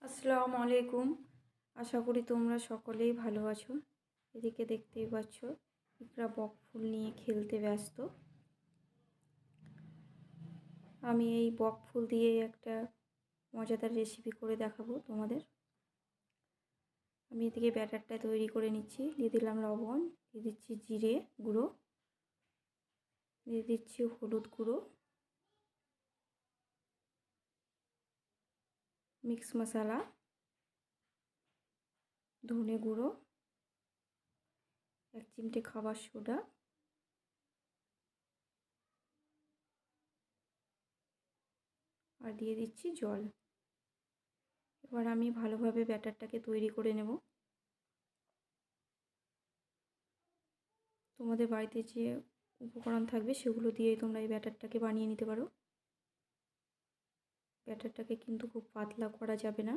আসসালামু আলাইকুম। আশা করি তোমরা সকলেই ভালো আছো। এদিকে দেখতেই পাচ্ছ ইকরা বক ফুল নিয়ে খেলতে ব্যস্ত। আমি এই বক ফুল দিয়ে একটা মজাদার রেসিপি করে দেখাবো তোমাদের। আমি এদিকে ব্যাটারটা তৈরি করে নিচ্ছি। দিয়ে দিলাম লবণ, দিয়ে দিচ্ছি জিরে গুঁড়ো, দিয়ে দিচ্ছি হলুদ গুঁড়ো, মিক্স মশলা, ধনে গুঁড়ো, 1 চিমটে খাবার সোডা, আর দিয়ে দিচ্ছি জল। এবার আমি ভালোভাবে ব্যাটারটাকে তৈরি করে নেব। তোমাদের বাড়িতে যে উপকরণ থাকবে সেগুলো দিয়েই তোমরা এই ব্যাটারটাকে বানিয়ে নিতে পারো। ব্যাটারটাকে কিন্তু খুব পাতলা করা যাবে না,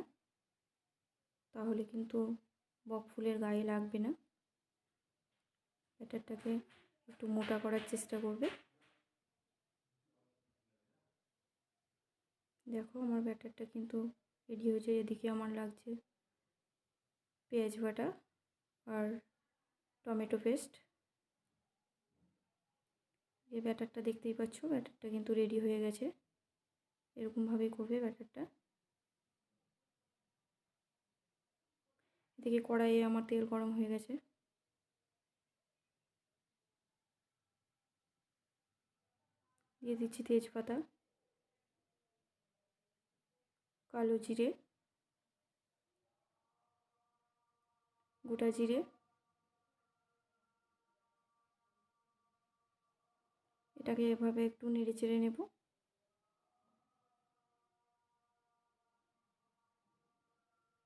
তাহলে কিন্তু বক ফুলের গায়ে লাগবে না। ব্যাটারটাকে একটু মোটা করার চেষ্টা করবে। দেখো আমার ব্যাটারটা কিন্তু রেডি হয়ে যায়। এদিকে আমার লাগছে পেঁয়াজ বাটা আর টমেটো পেস্ট। এই ব্যাটারটা দেখতেই পাচ্ছ, ব্যাটারটা কিন্তু রেডি হয়ে গেছে। এরকমভাবেই করবে ব্যাটারটা। এদিকে কড়াইয়ে আমার তেল গরম হয়ে গেছে। দিয়ে দিচ্ছি তেজপাতা, কালো জিরে, গোটা জিরে। এটাকে এভাবে একটু নেড়ে চেড়ে নেব।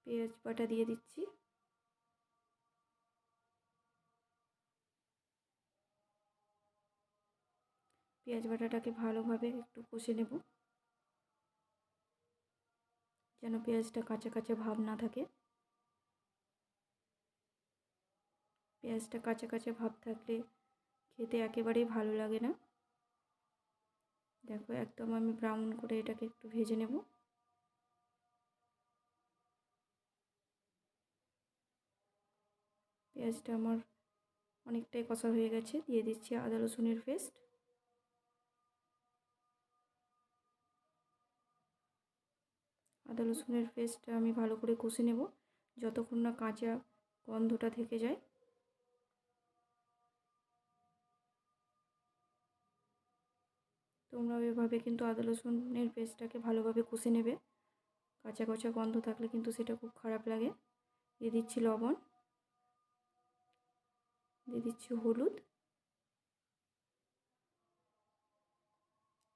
পেঁয়াজ বাটা দিয়ে দিচ্ছি। পেঁয়াজ বাটাটাকে ভালোভাবে একটু কষে নেব, যেন পেঁয়াজটা কাঁচা কাঁচা ভাব না থাকে। পেঁয়াজটা কাঁচা কাঁচা ভাব থাকলে খেতে একেবারেই ভালো লাগে না। দেখো একদম আমি ব্রাউন করে এটাকে একটু ভেজে নেব। পেঁয়াজটা আমার অনেকটাই কষা হয়ে গেছে। দিয়ে দিচ্ছি আদা রসুনের পেস্ট। আদা রসুনের পেস্টটা আমি ভালো করে কষে নেব যতক্ষণ না কাঁচা গন্ধটা থেকে যায়। তোমরাও এভাবে কিন্তু আদা রসুনের পেস্টটাকে ভালোভাবে কষে নেবে। কাঁচা কাঁচা গন্ধ থাকলে কিন্তু সেটা খুব খারাপ লাগে। দিয়ে দিচ্ছি লবণ, দিয়ে দিচ্ছি হলুদ।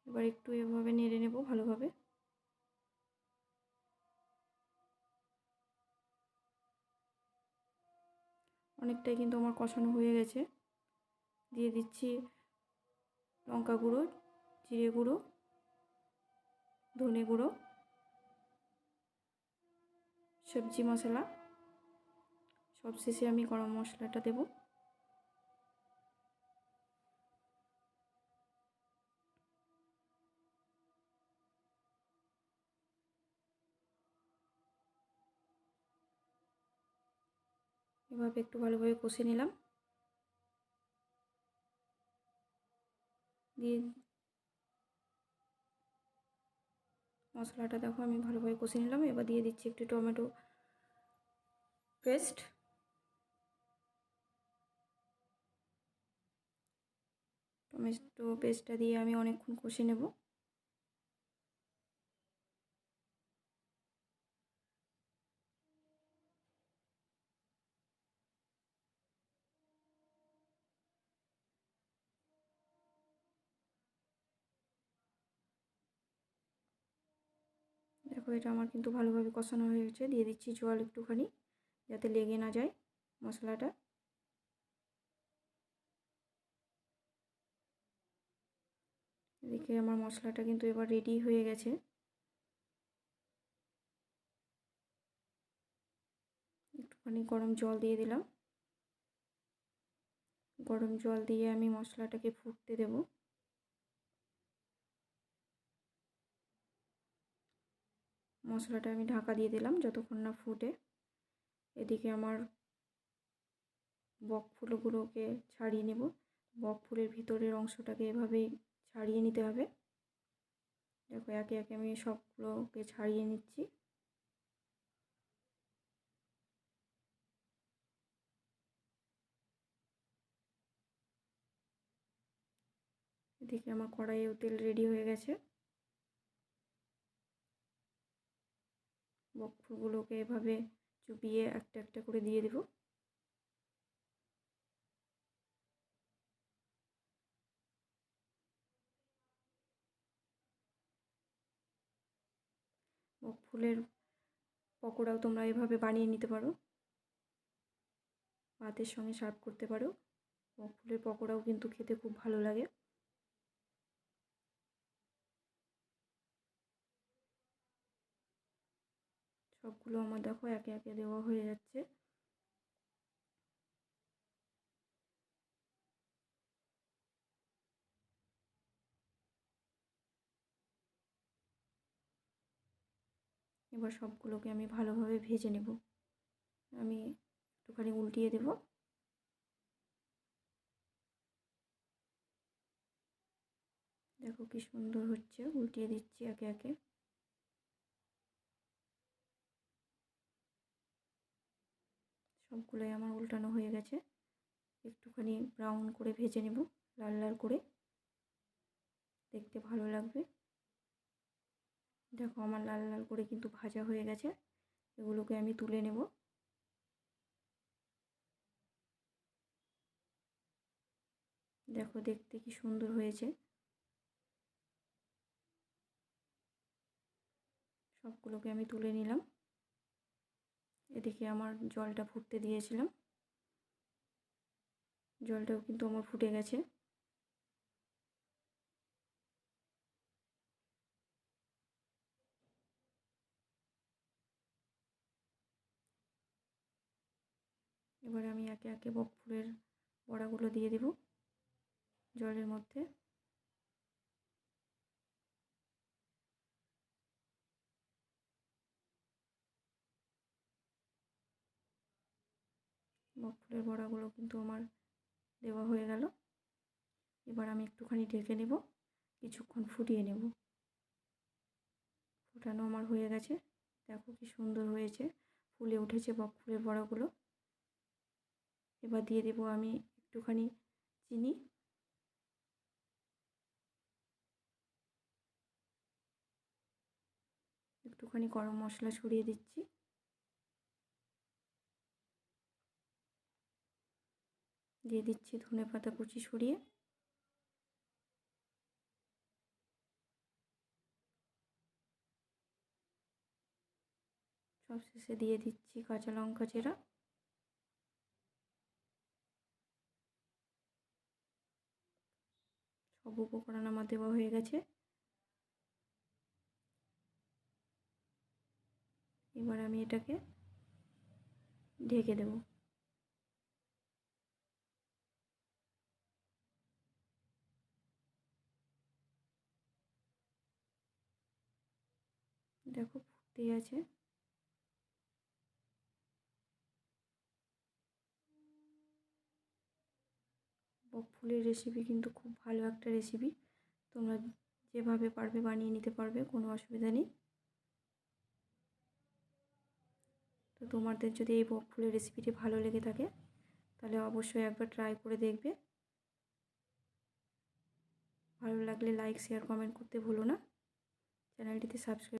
এবার একটু এভাবে নেড়ে নেব ভালোভাবে। অনেকটাই কিন্তু আমার কষানো হয়ে গেছে। দিয়ে দিচ্ছি লঙ্কা গুঁড়ো, জিরে গুঁড়ো, ধনে গুঁড়ো, সবজি মশলা। সবশেষে আমি গরম মশলাটা দেব। এভাবে একটু ভালোভাবে কষে নিলাম। দিয়ে মশলাটা দেখো আমি ভালোভাবে কষে নিলাম। এবার দিয়ে দিচ্ছি একটু টমেটো পেস্ট। টমেটো পেস্টটা দিয়ে আমি অনেকক্ষণ কষে নেব। দেখো এটা আমার কিন্তু ভালোভাবে কষানো হয়ে গেছে। দিয়ে দিচ্ছি জল একটুখানি, যাতে লেগে না যায় মশলাটা। এদিকে আমার মশলাটা কিন্তু এবার রেডি হয়ে গেছে। একটুখানি গরম জল দিয়ে দিলাম। গরম জল দিয়ে আমি মশলাটাকে ফুটতে দেব। মশলাটা আমি ঢাকা দিয়ে দিলাম যতক্ষণ না ফুটে। এদিকে আমার বক ফুলগুলোকে ছাড়িয়ে নেব। বক ফুলের ভিতরের অংশটাকে এভাবেই ছাড়িয়ে নিতে হবে। দেখো একে একে আমি সবগুলোকে ছাড়িয়ে নিচ্ছি। এদিকে আমার কড়াইয়েও তেল রেডি হয়ে গেছে। বক ফুলগুলোকে এভাবে চুপিয়ে একটা একটা করে দিয়ে দেব। বক ফুলের পকোড়াও তোমরা এভাবে বানিয়ে নিতে পারো, ভাতের সঙ্গে সার্ভ করতে পারো। বক ফুলের পকোড়াও কিন্তু খেতে খুব ভালো লাগে। সবগুলো আমার দেখো একে একে দেওয়া হয়ে যাচ্ছে। এবার সবগুলোকে আমি ভালোভাবে ভেজে নেব। আমি একটুখানি উল্টিয়ে দেব। দেখো কি সুন্দর হচ্ছে, উল্টিয়ে দিচ্ছি একে একে। সবগুলোই আমার উল্টানো হয়ে গেছে। একটুখানি ব্রাউন করে ভেজে নেব, লাল লাল করে, দেখতে ভালো লাগবে। দেখো আমার লাল লাল করে কিন্তু ভাজা হয়ে গেছে। এগুলোকে আমি তুলে নেব। দেখো দেখতে কি সুন্দর হয়েছে। সবগুলোকে আমি তুলে নিলাম। এদিকে আমার জলটা ফুটতে দিয়েছিলাম, জলটাও কিন্তু আমার ফুটে গেছে। এবার আমি একে একে বক ফুলের বড়াগুলো দিয়ে দেব জলের মধ্যে। বক ফুলের বড়াগুলো কিন্তু আমার দেওয়া হয়ে গেল। এবার আমি একটুখানি ঢেকে নেব, কিছুক্ষণ ফুটিয়ে নেব। ফোটানো আমার হয়ে গেছে। দেখো কি সুন্দর হয়েছে, ফুলে উঠেছে বক ফুলের বড়াগুলো। এবার দিয়ে দেব আমি একটুখানি চিনি। একটুখানি গরম মশলা ছড়িয়ে দিচ্ছি। দিয়ে দিচ্ছি ধনেপাতা কুচি ছড়িয়ে। সবশেষে দিয়ে দিচ্ছি কাঁচা লঙ্কা চেরা। সব উপকরণ আমার দেওয়া হয়ে গেছে। এবার আমি এটাকে ঢেকে দেব। দেখো ফুটেই আছে। বক ফুলের রেসিপি কিন্তু খুব ভালো একটা রেসিপি। তোমরা যেভাবে পারবে বানিয়ে নিতে পারবে, কোনো অসুবিধা নেই। তো তোমাদের যদি এই বক ফুলের রেসিপিটি ভালো লেগে থাকে তাহলে অবশ্যই একবার ট্রাই করে দেখবে। ভালো লাগলে লাইক শেয়ার কমেন্ট করতে ভুলো না। চ্যানেলটিতে সাবস্ক্রাইব